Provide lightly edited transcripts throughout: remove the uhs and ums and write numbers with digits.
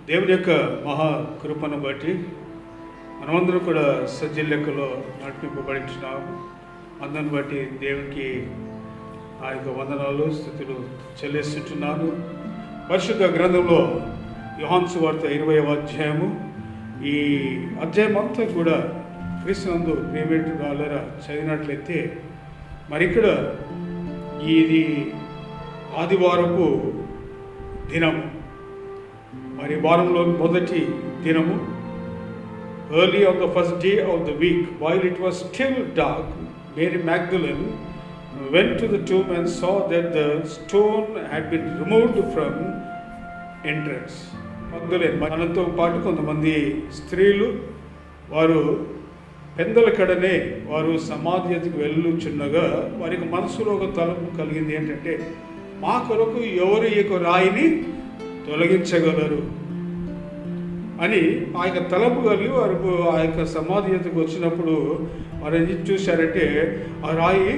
దేవుని యొక్క మహా కృపను బట్టి మనమందరం కూడా సజ్జల లెక్కలో నడిపింపబడించున్నాము. అందరిని బట్టి దేవునికి ఆ యొక్క వందనాలు స్తుతులు చెల్లిస్తుంటున్నాను. పరిశుద్ధ గ్రంథంలో యోహాను సువార్త 20వ అధ్యాయము, ఈ అధ్యాయం అంతా కూడా క్రీస్తునందు ప్రియమైన వాళ్ళరా చదివినట్లయితే మరి ఇక్కడ ఇది ఆదివారపు దినము, మరి వారంలో మొదటి దినము. Early on the first day of the week, while it was still dark, Mary Magdalene went to the tomb and saw that the stone had been removed from entrance. Magdalene మనతో పాటు కొంతమంది స్త్రీలు వారు పెందల కడనే వారు సమాధి ఎదుగు వెళ్ళుచున్నగా వారికి మనసులో ఒక తలంపు కలిగింది. ఏంటంటే, మా కొరకు ఎవరు ఈ యొక్క రాయిని తొలగించగలరు అని ఆ యొక్క తలంపు కలిగి వారు ఆ యొక్క సమాధి ఎదుగు వచ్చినప్పుడు వారు ఏం చూశారంటే, ఆ రాయి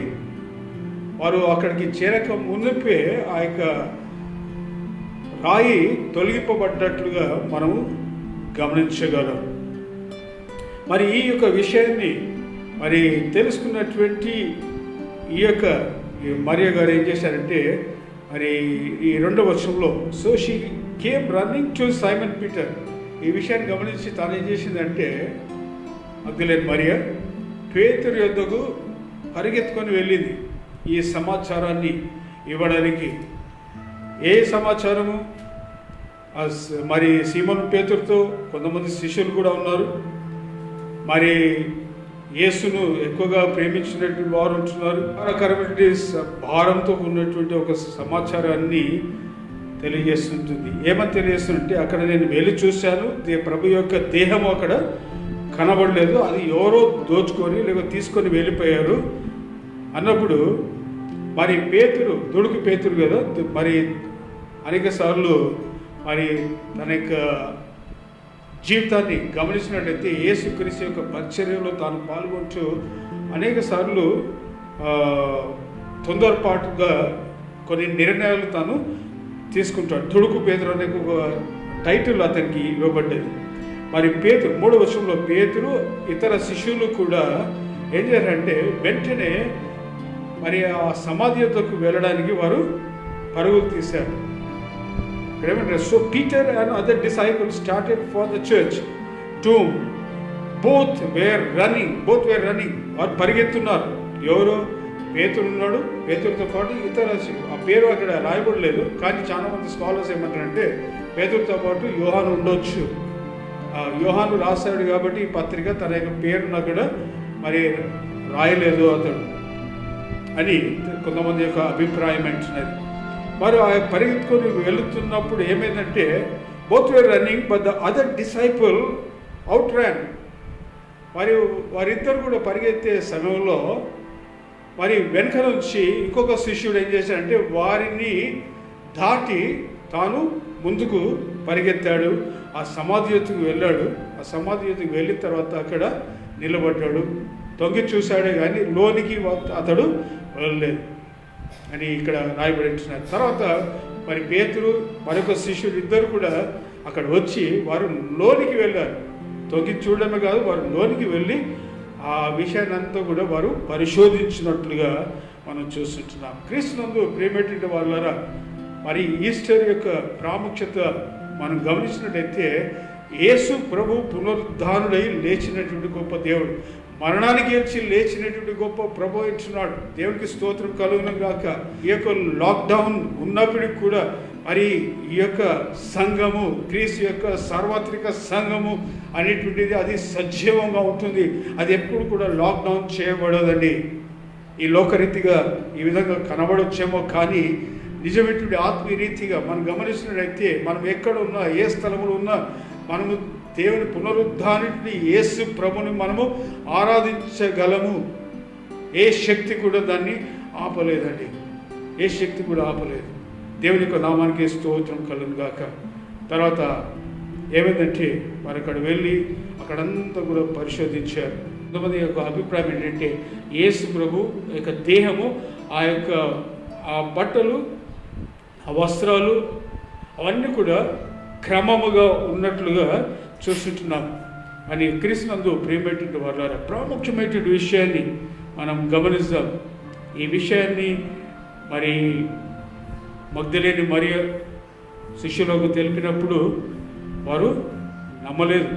వారు అక్కడికి చేరక మునిపే ఆ యొక్క రాయి తొలగింపబడ్డట్లుగా మనము గమనించగలం. మరి ఈ యొక్క విషయాన్ని మరి తెలుసుకున్నటువంటి ఈ యొక్క మరియ గారు ఏం చేశారంటే, మరి ఈ 2వ వచనంలో, so she came running to Simon Peter, ఈ విషయాన్ని గమనించి తాను ఏం చేసిందంటే, మగ్దలేనే మరియ పేతురు యొద్దకు పరిగెత్తుకొని వెళ్ళింది ఈ సమాచారాన్ని ఇవ్వడానికి. ఏ సమాచారము? మరి సీమోను పేతురుతో కొంతమంది శిష్యులు కూడా ఉన్నారు, మరి యేసును ఎక్కువగా ప్రేమించినటువంటి వారు ఉంటున్నారు. భారకరమైనటువంటి భారంతో ఉన్నటువంటి ఒక సమాచారాన్ని తెలియజేస్తుంటుంది. ఏమని తెలియజేస్తుంటే, అక్కడ నేను వెళ్ళి చూశాను, ప్రభు యొక్క దేహం అక్కడ కనబడలేదు, అది ఎవరో దోచుకొని లేక తీసుకొని వెళ్ళిపోయారు అన్నప్పుడు, మరి పేతురు దుడుకు పేతురు కదా, మరి అనేక సార్లు మరి తన యొక్క జీవితాన్ని గమనించినట్లయితే యేసుక్రీస్తు యొక్క పరిచర్యలో తాను పాల్గొంటూ అనేక సార్లు తొందరపాటుగా కొన్ని నిర్ణయాలు తాను తీసుకుంటాడు. తుడుకు పేతురు అనే ఒక టైటిల్ అతనికి ఇవ్వబడ్డది. మరి పేతురు 3వ వచనంలో పేతురు ఇతర శిష్యులు కూడా ఏం చేశారంటే, వెంటనే మరి ఆ సమాధి యొద్దకు వెళ్ళడానికి వారు పరుగులు తీశారు. So Peter and other disciples started for the church tomb. Both were running. వారు పరిగెత్తున్నారు. ఎవరు? పేతురు ఉన్నాడు, పేతురుతో పాటు ఇతర, ఆ పేరు అక్కడ రాయబడలేదు, కానీ చాలా మంది స్కాలర్స్ ఏమంటారంటే పేతురుతో పాటు యోహాను ఉండొచ్చు. యోహాను రాశాడు కాబట్టి ఈ పత్రిక తన యొక్క పేరును అక్కడ మరి రాయలేదు అతడు అని కొంతమంది యొక్క అభిప్రాయం అంటున్నది. వారు ఆ పరిగెత్తుకొని వెళుతున్నప్పుడు ఏమైందంటే, both were running but the other disciple outran. మరియు వారిద్దరు కూడా పరిగెత్తే సమయంలో మరి వెనక నుంచి ఇంకొక శిష్యుడు ఏం చేశాడంటే, వారిని దాటి తాను ముందుకు పరిగెత్తాడు. ఆ సమాధి ఎత్తుకు వెళ్ళాడు. ఆ సమాధి ఎత్తుకు వెళ్ళిన తర్వాత అక్కడ నిలబడ్డాడు. తొంగి చూశాడే కానీ లోనికి అతడు వెళ్ళలేదు అని ఇక్కడ రాయబడింటున్నారు. తర్వాత మరి పేతురు మరొక శిష్యుడు ఇద్దరు కూడా అక్కడ వచ్చి వారు లోనికి వెళ్ళారు. తొంగి చూడడమే కాదు, వారు లోనికి వెళ్ళి ఆ విషయాన్ని అంతా కూడా వారు పరిశోధించినట్లుగా మనం చూస్తుంటున్నాం. క్రీస్తునందు ప్రియమైనటువంటి వాళ్ళారా, మరి ఈస్టర్ యొక్క ప్రాముఖ్యత మనం గమనించినట్టయితే, యేసు ప్రభు పునరుద్ధానుడై లేచినటువంటి గొప్ప దేవుడు, మరణానికి గెలిచి లేచినటువంటి గొప్ప ప్రభు ఇచ్చున్నాడు. దేవునికి స్తోత్రం కలుగును గాక. ఈ యొక్క లాక్డౌన్ ఉన్నప్పటికీ కూడా మరి ఈ యొక్క సంఘము, క్రీస్తు యొక్క సార్వత్రిక సంఘము అనేటువంటిది అది సజీవంగా ఉంటుంది. అది ఎప్పుడు కూడా లాక్డౌన్ చేయబడదండి. ఈ లోకరీతిగా ఈ విధంగా కనబడొచ్చేమో, కానీ నిజమైనటువంటి ఆత్మీయ రీతిగా మనం గమనించినట్లయితే, మనం ఎక్కడ ఉన్నా, ఏ స్థలంలో ఉన్నా, మనము దేవుని పునరుద్ధానాన్ని, యేసు ప్రభుని మనము ఆరాధించగలము. ఏ శక్తి కూడా దాన్ని ఆపలేదండి. ఏ శక్తి కూడా ఆపలేదు. దేవుని యొక్క నామానికి స్తోత్రం కలుగును గాక. తర్వాత ఏమైందంటే, మరి అక్కడ వెళ్ళి అక్కడంతా కూడా పరిశోధించారు. కొంతమంది యొక్క అభిప్రాయం ఏంటంటే, యేసు ప్రభు యొక్క దేహము, ఆ యొక్క ఆ బట్టలు, ఆ వస్త్రాలు అవన్నీ కూడా క్రమముగా ఉన్నట్లుగా చూస్తుంటున్నాం. అని క్రీస్తునందు ప్రియమైనటువంటి వాళ్ళారా, ప్రాముఖ్యమైనటువంటి విషయాన్ని మనం గమనిద్దాం. ఈ విషయాన్ని మరి మగ్దలేని మరియ శిష్యులకు తెలిపినప్పుడు వారు నమ్మలేదు.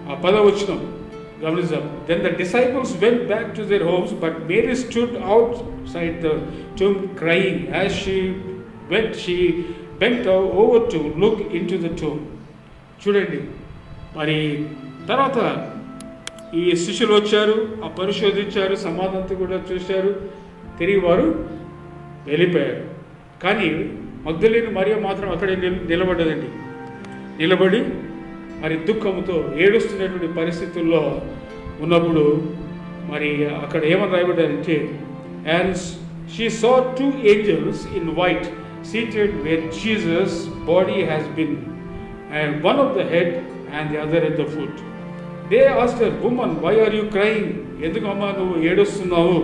ఆ 10వ వచనం గమనిద్దాం. Then the disciples went back to their homes, but Mary stood outside the tomb crying. As she went, she bent over to look into the tomb. చూడండి, మరి తర్వాత ఈ శిష్యులు వచ్చారు, ఆ పరిశోధించారు, సమాధానంతో కూడా చూశారు, తిరిగి వారు వెళ్ళిపోయారు. కానీ మగ్దలేని మరియ మాత్రం అక్కడే నిలబడ్డదండి. నిలబడి మరి దుఃఖంతో ఏడుస్తున్నటువంటి పరిస్థితుల్లో ఉన్నప్పుడు మరి అక్కడ ఏమని రాయబడ్డారంటే, and she saw 2 angels in white seated where Jesus' body has been, and one of the head and the other at the foot. They asked her, woman, why are you crying? ఎందుకమ్మా నువ్వు ఏడుస్తున్నావు?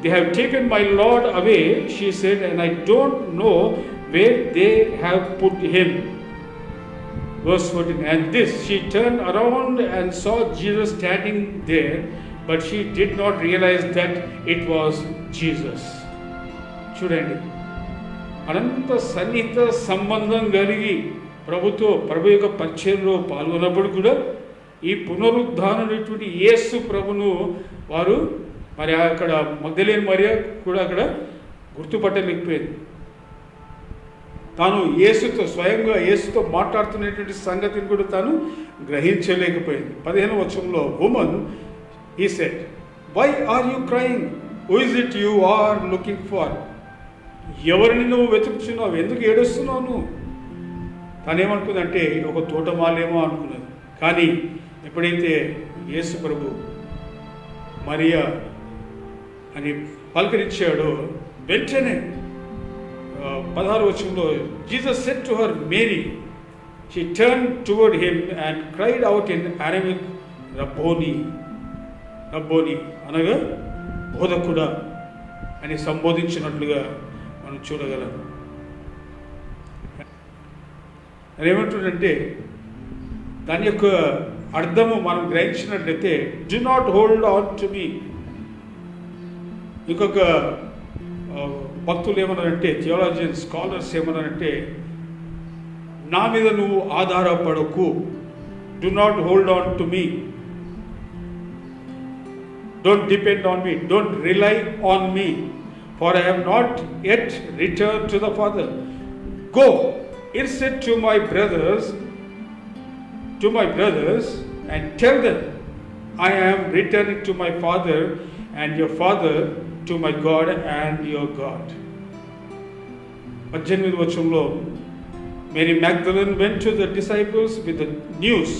They have taken my Lord away, she said, and I don't know where they have put him. Verse 14, and this, she turned around and saw Jesus standing there, but she did not realize that it was Jesus. చూడండి, అనంత సన్నిహిత సంబంధం కలిగి ప్రభు యొక్క పరిచయంలో పాల్గొన్నప్పుడు కూడా ఈ పునరుద్ధానటువంటి యేసు ప్రభును వారు మరి అక్కడ మగ్దలేని మరియ కూడా అక్కడ గుర్తుపట్టలేకపోయింది. తాను స్వయంగా యేసుతో మాట్లాడుతున్నటువంటి సంగతిని కూడా తాను గ్రహించలేకపోయింది. 15వ వచనంలో, woman, he said, why are you crying? Who is it you are looking for? ఎవరిని నువ్వు వెతుకుతున్నావు? ఎందుకు ఏడుస్తున్నావు నువ్వు? తనేమనుకుందంటే ఒక తోటమాలేమో అనుకున్నది. కానీ ఎప్పుడైతే యేసు ప్రభు మరియా అని పలకరించాడో వెంటనే 16వ వచనంలో, Jesus said to her Mary. She turn toward him and cried out in Aramaic, రబ్బోని. రబ్బోని అనగా బోధకుడా అని సంబోధించినట్లుగా మనం చూడగలం. అది ఏమంటుందంటే దాని యొక్క అర్థము మనం గ్రహించినట్లయితే, do not hold on to me. ఇంకొక భక్తులు ఏమన్నారంటే, థియాలజియన్ స్కాలర్స్ ఏమన్నారంటే, నా మీద నువ్వు ఆధారపడకు. Do not hold on to me, don't depend on me, don't rely on me, for I have not yet return to the Father. Go instead to my brothers and tell them I am returning to my father and your father, to my God and your God. 18వ వచనంలో, Mary Magdalene went to the disciples with the news,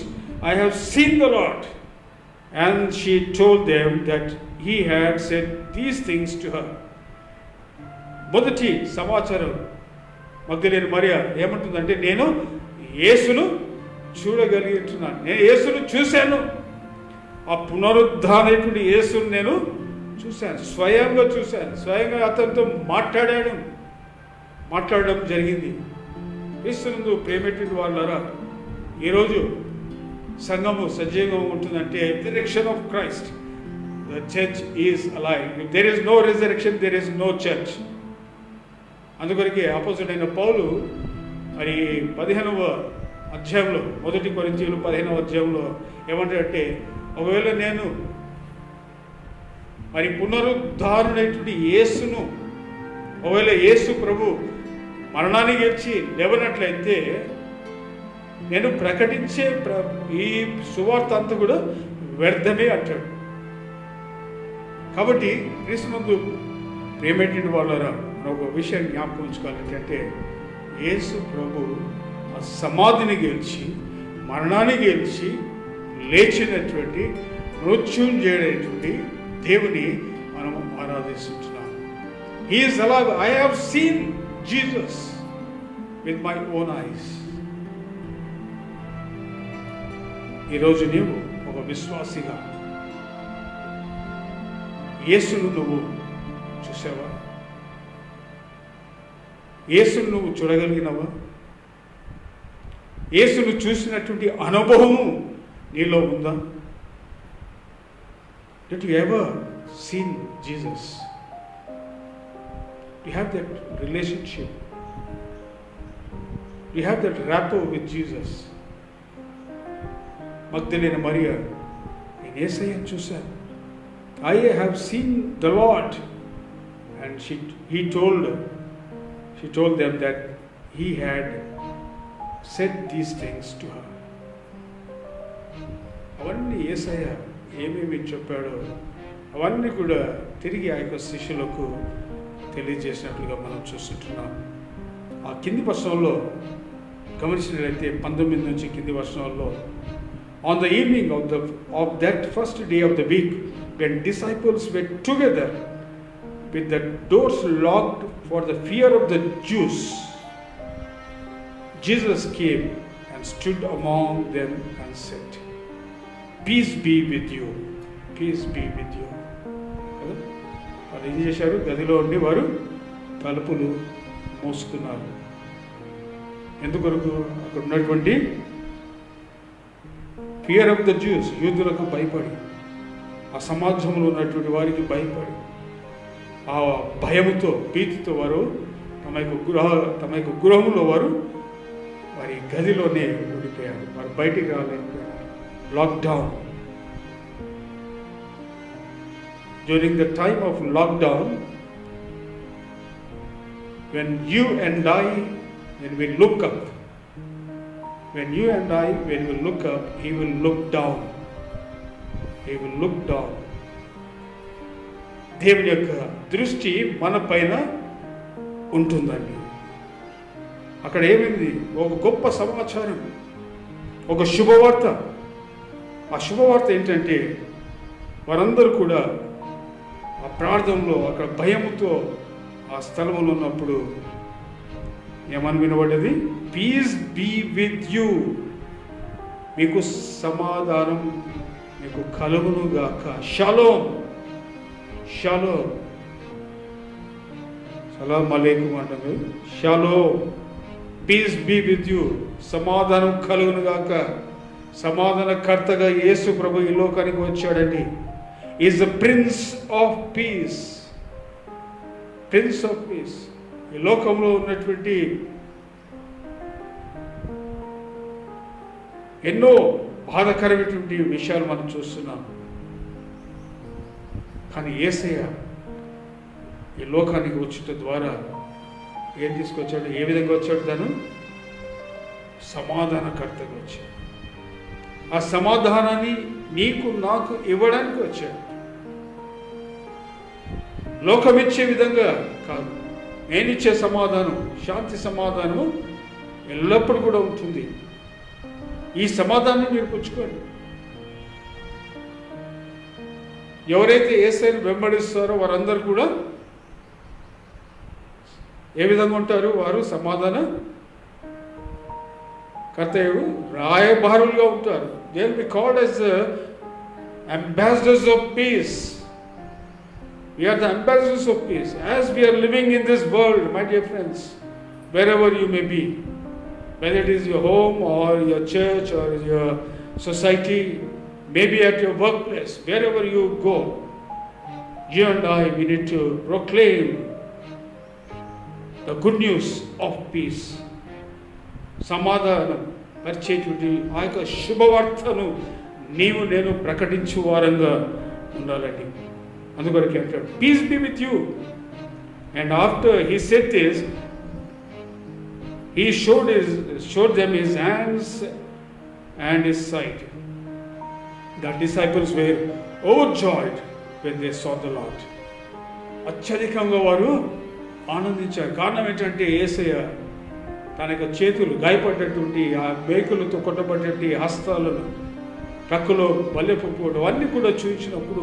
I have seen the Lord, and she told them that he had said these things to her. మొదటి సమాచారం మగ్దలేని మరియ ఏమంటుందంటే, నేను యేసును చూడగలుగుతున్నాను, నేను యేసును చూశాను, ఆ పునరుద్ధానటువంటి యేసును నేను చూశాను, స్వయంగా చూశాను, స్వయంగా అతనితో మాట్లాడడం జరిగింది. క్రీస్తునందు ప్రేమేటువంటి వాళ్ళారా, ఈరోజు సంఘము సజీవంగా ఉంటుందంటే resurrection of Christ. The church is alive. If there is no resurrection, there is no church. అందుకొరకే అపోజిట్ అయిన పౌలు మరి 15వ అధ్యాయంలో, 1 కొరింథీయులు 15వ అధ్యాయంలో ఏమంటాడంటే, ఒకవేళ నేను మరి పునరుద్ధారుడైనటువంటి యేసును, ఒకవేళ యేసు ప్రభు మరణాన్ని గెలిచి లేవనట్లయితే నేను ప్రకటించే ఈ సువార్త అంతా కూడా వ్యర్థమే అంటాడు. కాబట్టి క్రీస్తునందు ప్రేమేటువంటి వాళ్ళారా, ఒక విషయాన్ని జ్ఞాపకం ఉంచుకోవాలి. అంటే యేసు ప్రభు ఆ సమాధిని గెలిచి, మరణాన్ని గెలిచి లేచినటువంటి మృత్యుంజయుడైనటువంటి దేవుని మనం ఆరాధిస్తున్నాం. He is alive. I have seen Jesus with my own eyes. ఈరోజు నీవు ఒక విశ్వాసిగా యేసును నువ్వు చూసావా? యేసును నువ్వు చూడగలిగినవా? యేసును చూసినటువంటి అనుభవము నీలో ఉందా? Did you ever seen Jesus? You have that relationship. You have that rapport with Jesus. మగ్దలేన Mariya, నేను యేసయ్యను చూశాను. I have seen the Lord. And she told them that he had said these things to her. అవన్నీ యేసయ్య ఏమేమి చెప్పాడో అవన్నీ కూడా తిరిగి ఆ యొక్క శిష్యులకు తెలియజేసినట్లుగా మనం చూస్తుంటున్నాం. ఆ కింది వర్షంలో గమనించినట్లయితే 19 నుంచి కింది వర్షంలో, on the evening of that first day of the week, when disciples were together with the doors locked for the fear of the Jews, Jesus came and stood among them and said, "Peace be with you, peace be with you." వారు ఏం చేశారు? గదిలో ఉండి వారు తలుపులు మూసుకున్నారు. ఎందుకొరకు? అక్కడ ఉన్నటువంటి ఫియర్ ఆఫ్ ద జ్యూస్, యూదులకు భయపడి, ఆ సమాజంలో ఉన్నటువంటి వారికి భయపడి, ఆ భయముతో భీతితో వారు తమ యొక్క గృహంలో వారు వారి గదిలోనే ఉండిపోయారు. వారు బయటికి రాలేకపోయారు. Lockdown. During the time of lockdown, when you and I, when we look up, when we look up, he will look down. He will look down. దేవుని యొక్క దృష్టి మన పైన ఉంటుందండి. అక్కడ ఏమైంది? ఒక గొప్ప సమాచారం, ఒక శుభవార్త. ఆ శుభవార్త ఏంటంటే, వారందరూ కూడా ఆ ప్రార్థనలో అక్కడ భయముతో ఆ స్థలంలో ఉన్నప్పుడు ఏమని వినబడ్డది? పీస్ బీ విత్ యూ, మీకు సమాధానం మీకు కలుగును గాక. షలోమ్, షలోమ్, సలాం అలైకుం అంటారు. షలోమ్, పీస్ బీ విత్ యూ, సమాధానం కలుగును గాక. సమాధానకర్తగా యేసు ప్రభు ఈ లోకానికి వచ్చాడండి. Is the prince of peace, prince of peace. ఈ లోకంలో ఉన్నటువంటి ఎన్నో బాధాకరమైనటువంటి విషయాలు మనం చూస్తున్నాం. కానీ యేసయ్య ఈ లోకానికి వచ్చుట ద్వారా ఏం తీసుకొచ్చాడు? ఏ విధంగా వచ్చాడు? తను సమాధానకర్తగా వచ్చాడు. ఆ సమాధానాన్ని నీకు నాకు ఇవ్వడానికి వచ్చాడు. లోకం ఇచ్చే విధంగా కాదు. నేనిచ్చే సమాధానం, శాంతి సమాధానము ఎల్లప్పుడూ కూడా ఉంటుంది. ఈ సమాధానాన్ని మీరు పుచ్చుకోండి. ఎవరైతే యేసయ్యను వెంబడిస్తారో వారందరూ కూడా ఏ విధంగా ఉంటారు? వారు సమాధాన కర్తయ్య రాయబారులుగా ఉంటారు. They will be called as ambassadors of peace. We are the ambassadors of peace. As we are living in this world, my dear friends, wherever you may be, whether it is your home or your church or your society, maybe at your workplace, wherever you go, you and I, we need to proclaim the good news of peace. సమాధానం పరిచేటువంటి ఆ యొక్క శుభవార్తను నీవు నేను ప్రకటించు వారంగా ఉండాలండి. అందుకొరకు అంటాడు, peace be with you. And after he said this, he showed them his hands and his side. The disciples were overjoyed when they saw the Lord. అత్యధికంగా వారు ఆనందించారు. కారణం ఏంటంటే యేసయ్య తన యొక్క చేతులు గాయపడ్డటువంటి ఆ మేకులతో కొట్టబడ్డటువంటి హస్తాలను ప్రక్కలో బల్లెపోవడం అన్నీ కూడా చూసినప్పుడు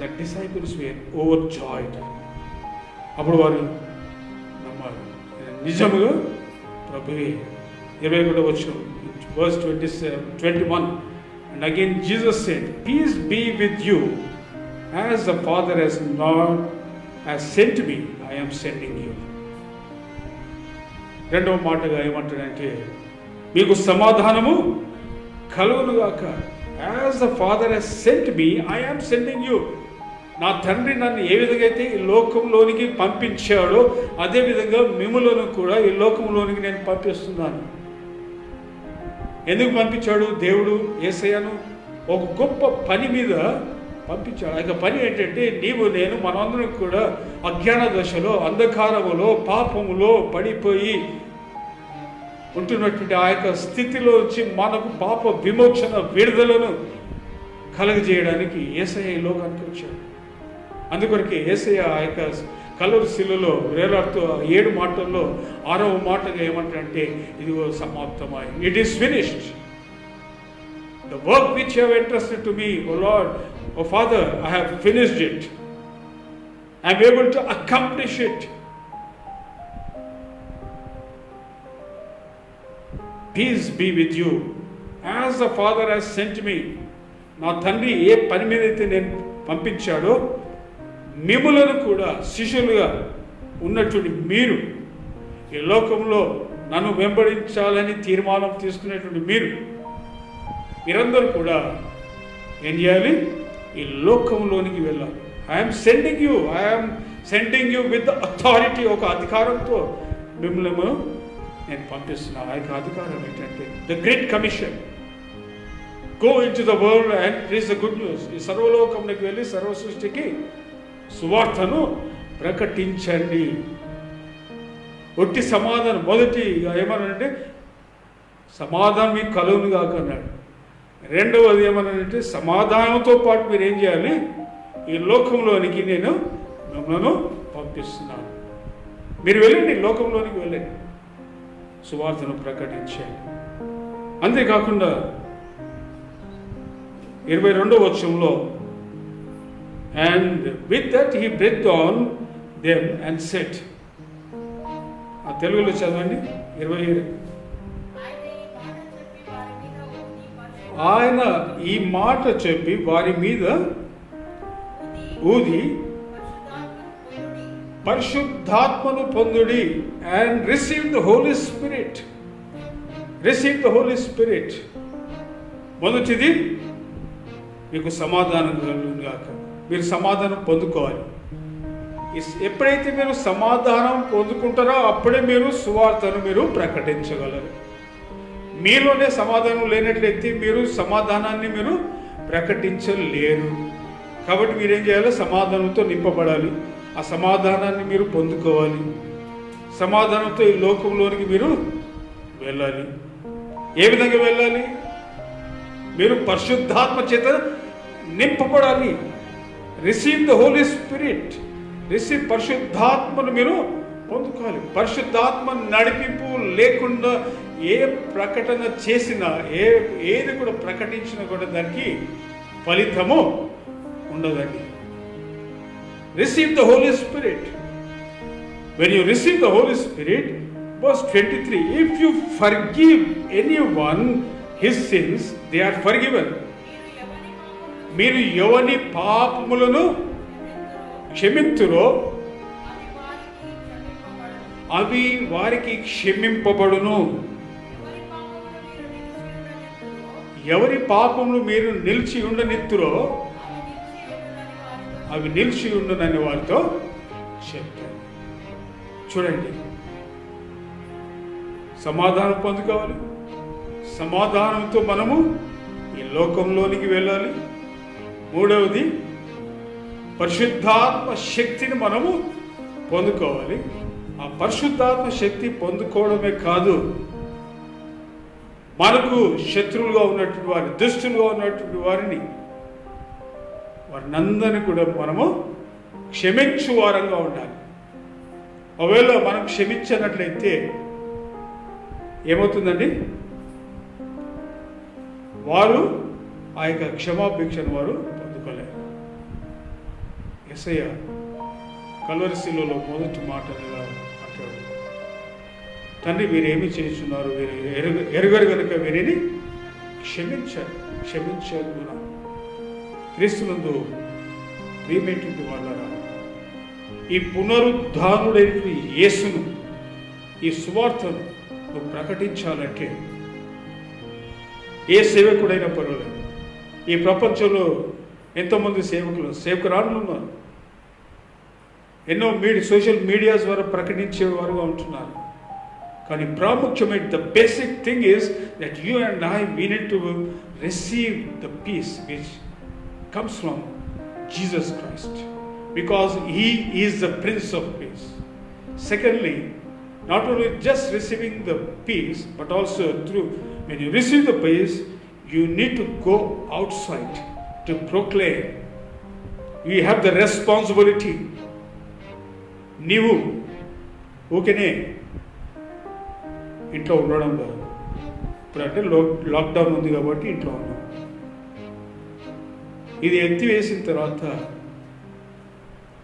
ద డిసైపుల్స్ వేర్ ఓవర్ జాయిడ్. అప్పుడు వారు నమ్మారు, నిజముగా ప్రభువే. 21వ వచనం, verse 21. And again Jesus said, peace be with you. As the Father has has sent me, I am sending you. రెండవ మాటగా ఏమంటాడంటే, మీకు సమాధానము కలుగునుగాక. As the father has sent me, I am sending you. నా తండ్రి నన్ను ఏ విధంగా అయితే ఈ లోకంలోనికి పంపించాడో అదేవిధంగా మిమ్ములను కూడా ఈ లోకంలోనికి నేను పంపిస్తున్నాను. ఎందుకు పంపించాడు? దేవుడు యేసయ్యను ఒక గొప్ప పని మీద పంపించాడు. ఆ పని ఏంటంటే, నీవు నేను మనందరం కూడా అజ్ఞాన దశలో, అంధకారములో, పాపములో పడిపోయి ఉంటున్నటువంటి ఆ యొక్క స్థితిలో వచ్చి మనకు పాప విమోచన, విడుదలను కలగజేయడానికి యేసయ్య ఈ లోకానికి వచ్చాడు. అందుకొరకే యేసయ్య ఆ యొక్క కలువరి శిలువలో వేలాడుతూ 7 మాటల్లో 6వ మాటగా ఏమంటారంటే, ఇదిగో సమాప్తమై, it is finished. The work which you have entrusted to me, O Lord, O Father, I have finished it. I am able to accomplish it. Peace be with you. As the Father has sent me. నా తండ్రి ఏ పని మీద అయితే నేను పంపించాడో మిమ్ములను కూడా శిష్యులుగా ఉన్నటువంటి మీరు, ఈ లోకంలో నన్ను వెంబడించాలని తీర్మానం తీసుకునేటువంటి మీరందరూ కూడా ఏం చేయాలి? ఈ లోకంలోనికి వెళ్ళాలి. I'm sending you with the authority. ఒక అధికారంతో మిమ్మల్ని నేను పంపిస్తున్నా. ఆ యొక్క అధికారం ఏంటంటే the great commission. Go in to the world and preach the good news. ఈ సర్వలోకంలోకి వెళ్ళి సర్వ సృష్టికి సువార్తను ప్రకటించండి. ఒట్టి సమాధానం మొదటి ఏమన్నాడంటే, సమాధానం మీకు కలుగును కాక అన్నాడు. రెండవది ఏమన్నాడంటే, సమాధానంతో పాటు మీరు ఏం చేయాలి? ఈ లోకంలోనికి నేను మిమ్మల్ని పంపిస్తున్నాను. మీరు వెళ్ళండి, లోకంలోనికి వెళ్ళండి, సువార్తను ప్రకటించండి. అంతేకాకుండా 22వ వచనంలో, and with that he breathed on them and said, ఆ తెలుగులో చదవండి 20. ఆయన ఈ మాట చెప్పి వారి మీద ఊది పరిశుద్ధాత్మను పొందుడి. and receive the Holy Spirit. మొదటిది మీకు సమాధానం కలుగును గాక. మీరు సమాధానం పొందుకోవాలి. ఎప్పుడైతే మీరు సమాధానం పొందుకుంటారో అప్పుడే మీరు సువార్తను మీరు ప్రకటించగలరు. మీలోనే సమాధానం లేనట్లయితే మీరు సమాధానాన్ని మీరు ప్రకటించలేరు. కాబట్టి మీరేం చేయాలి? సమాధానంతో నింపబడాలి. ఆ సమాధానాన్ని మీరు పొందుకోవాలి. సమాధానంతో ఈ లోకంలోనికి మీరు వెళ్ళాలి. ఏ విధంగా వెళ్ళాలి? మీరు పరిశుద్ధాత్మ చేత నింపబడాలి. Receive the Holy Spirit. పరిశుద్ధాత్మను మీరు పొందుకోవాలి. పరిశుద్ధాత్మ నడిపింపు లేకుండా ఏ ప్రకటన చేసినా, ఏది కూడా ప్రకటించినా కూడా దానికి ఫలితము ఉండదండి. Receive the Holy Spirit. When you receive the Holy Spirit, verse 23, if you forgive anyone his sins, they are forgiven. మీరు ఎవని పాపములను క్షమింతురో అవి వారికి క్షమింపబడును. ఎవరి పాపములు మీరు నిలిచి ఉండనిత్తురో అవి నిలిచి ఉండునని వారితో చెప్పారు. చూడండి, సమాధానం పొందుకోవాలి. సమాధానంతో మనము ఈ లోకంలోనికి వెళ్ళాలి. మూడవది, పరిశుద్ధాత్మ శక్తిని మనము పొందుకోవాలి. ఆ పరిశుద్ధాత్మ శక్తి పొందుకోవడమే కాదు, మనకు శత్రువులుగా ఉన్నటువంటి వారిని, దుష్టులుగా ఉన్నటువంటి వారిని అందరినీ కూడా మనము క్షమించు వారంగా ఉండాలి. ఒకవేళ మనం క్షమించినట్లయితే ఏమవుతుందండి? వారు ఆ యొక్క క్షమాభిక్షను వారు పొందుకోలేరు. యేసయ్య కలువరి శిలువలో మొదటి మాటలుగా అంటాడు, తండ్రి వీరేమి చేస్తున్నారు, వీరు ఎరుగరు కనుక వీరిని క్షమించారు. క్రీస్తునందు ప్రియమైనటువంటి వాళ్ళరా, ఈ పునరుద్ధానుడైన యేసును, ఈ సువార్తను నువ్వు ప్రకటించాలంటే ఏ సేవకుడైనా పర్వాలేదు. ఈ ప్రపంచంలో ఎంతోమంది సేవకురాళ్ళు ఉన్నారు. ఎన్నో సోషల్ మీడియా ద్వారా ప్రకటించేవారుగా ఉంటున్నారు. కానీ ప్రాముఖ్యమైన the basic thing is that you and I we need to receive the peace which comes from Jesus Christ, because He is the Prince of Peace. Secondly, not only just receiving the peace, but also when you receive the peace, you need to go outside to proclaim. You have the responsibility. నీవు ఊరికనే ఇంట్లో ఉండడం కాదు. ఇప్పుడంటే lockdown ఉంది కాబట్టి ఇంట్లో ఉన్నాం. ఇది ఎత్తివేసిన తర్వాత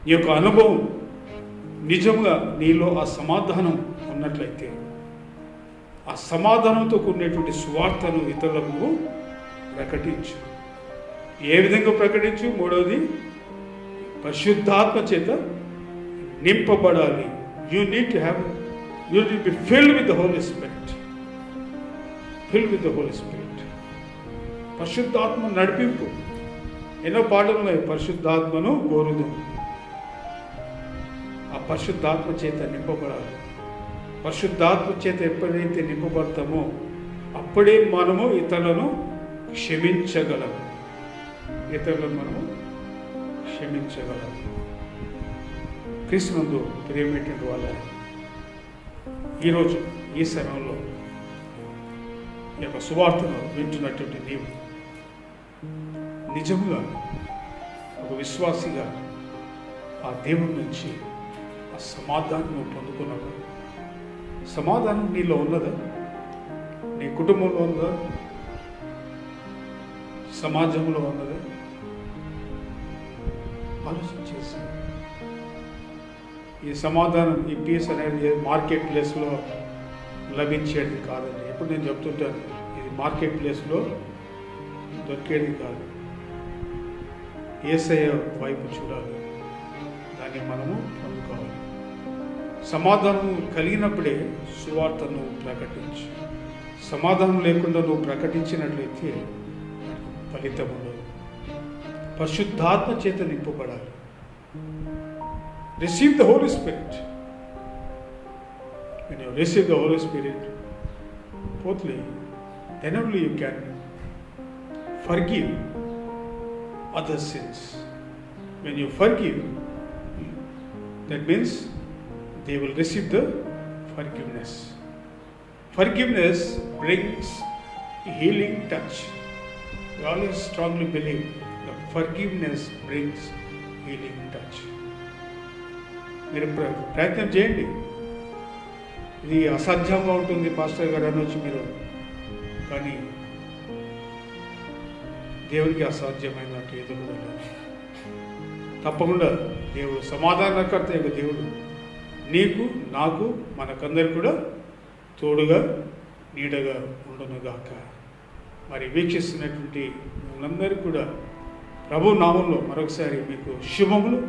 ఈ యొక్క అనుభవం నిజంగా నీలో ఆ సమాధానం ఉన్నట్లయితే, ఆ సమాధానంతో కూడినటువంటి సువార్తను ఇతరులకు ప్రకటించు. ఏ విధంగా ప్రకటించు? మూడవది, పరిశుద్ధాత్మ చేత నింపబడాలి. You need to be filled with the Holy Spirit. Filled with the Holy Spirit. పరిశుద్ధాత్మ నడిపింపు. ఎన్నో పాటలు ఉన్నాయి. పరిశుద్ధాత్మను కోరుదు. ఆ పరిశుద్ధాత్మ చేత నింపబడాలి. పరిశుద్ధాత్మ చేత ఎప్పుడైతే నింపబడతామో అప్పుడే మనము ఇతరులను క్షమించగలము. మనము క్షమించగలము. క్రీస్తునందు ప్రియమైనటువంటి వాళ్ళ ఈరోజు ఈ సమయంలో ఈ యొక్క సువార్తను వింటున్నటువంటి నీవు నిజంగా ఒక విశ్వాసిగా ఆ దేవుని నుంచి ఆ సమాధానం నువ్వు పొందుకున్నావు. సమాధానం నీలో ఉన్నదా? నీ కుటుంబంలో ఉన్నదా? సమాజంలో ఉన్నదా? ఆలోచన చేసి ఈ సమాధానం, ఈ పీస్ అనేది మార్కెట్ ప్లేస్లో లభించేది కాదండి. ఎప్పుడు నేను చెప్తుంటాను, ఇది మార్కెట్ ప్లేస్లో దొరికేది కాదు. యేసయ్య వైపు చూడాలి, దాన్ని మనము పొందుకోవాలి. సమాధానం కలిగినప్పుడే సువార్తను ప్రకటించు. సమాధానం లేకుండా నువ్వు ప్రకటించినట్లయితే ఫలితం ఉండదు. పరిశుద్ధాత్మ చేత నింపబడాలి. Receive the Holy Spirit. When you receive the Holy Spirit, fourthly, then only you can forgive other sins. When you forgive, that means they will receive the forgiveness. Forgiveness brings healing touch. We always strongly believe that forgiveness brings healing touch. మీరు ప్రయత్నం చేయండి. ఇది అసాధ్యంగా ఉంటుంది pastor గారు అనొచ్చు మీరు, కానీ దేవుడికి అసాధ్యమైనట్టు ఏదో కూడా లేదు. తప్పకుండా దేవుడు సమాధానకర్త యొక్క దేవుడు నీకు, నాకు, మనకందరికి కూడా తోడుగా నీడగా ఉండునుగాక. మరి వీక్షిస్తున్నటువంటి మనందరికీ కూడా ప్రభు నామంలో మరొకసారి మీకు శుభములు,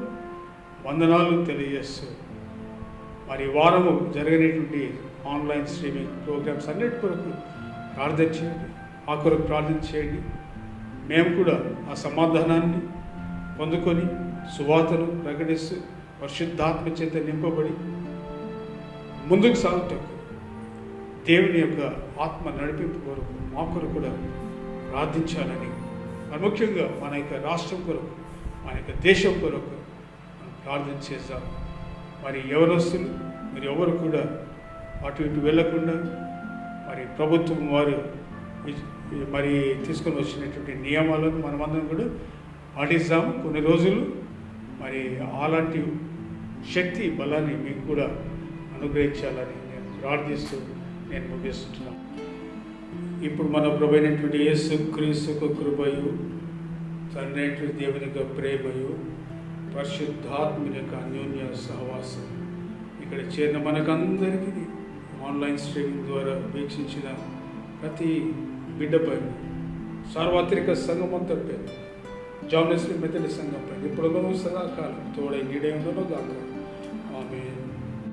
వందనాలు తెలియజేస్తూ, మరి వారము జరిగినటువంటి ఆన్లైన్ స్ట్రీమింగ్ ప్రోగ్రామ్స్ అన్నిటి కొరకు ప్రార్థన చేయండి. ఆ కొరకు ప్రార్థన చేయండి. మేము కూడా ఆ సమాధానాన్ని పొందుకొని సువార్తను ప్రకటిస్తూ పరిశుద్ధాత్మ చేత నింపబడి ముందుకు సాగుటకు దేవుని యొక్క ఆత్మ నడిపింపు కొరకు మా కొరకు కూడా ప్రార్థించాలని, ముఖ్యంగా మన యొక్క రాష్ట్రం కొరకు, మన యొక్క దేశం కొరకు మనం ప్రార్థన చేద్దాం. మరి ఎవరొస్తులు మీరు ఎవరు కూడా అటు ఇటు వెళ్ళకుండా, మరి ప్రభుత్వం వారు మరి తీసుకొని వచ్చినటువంటి నియమాలను మనమందరం కూడా పాటిస్తాము. కొన్ని రోజులు మరి అలాంటి శక్తి బలాన్ని మీకు కూడా అనుగ్రహించాలని నేను ప్రార్థిస్తూ నేను ముగిస్తున్నాను. ఇప్పుడు మన ప్రభువైనటువంటి యేసు క్రీస్తు కృపయు, తండ్రి అయినటువంటి దేవుని యొక్క ప్రేమయు, పరిశుద్ధాత్మని యొక్క అన్యోన్య సహవాసం ఇక్కడ చేరిన మనకందరికీ ఆన్లైన్ స్ట్రీమింగ్ ద్వారా వీక్షించిన ప్రతి బిడ్డపై, సార్వత్రిక సంఘం అంతటిపై, జాన్ వెస్లీ మెథడిస్ట్ సంఘంపై ఇప్పుడును సదాకాలం తోడై నీడై ఉండును గాక.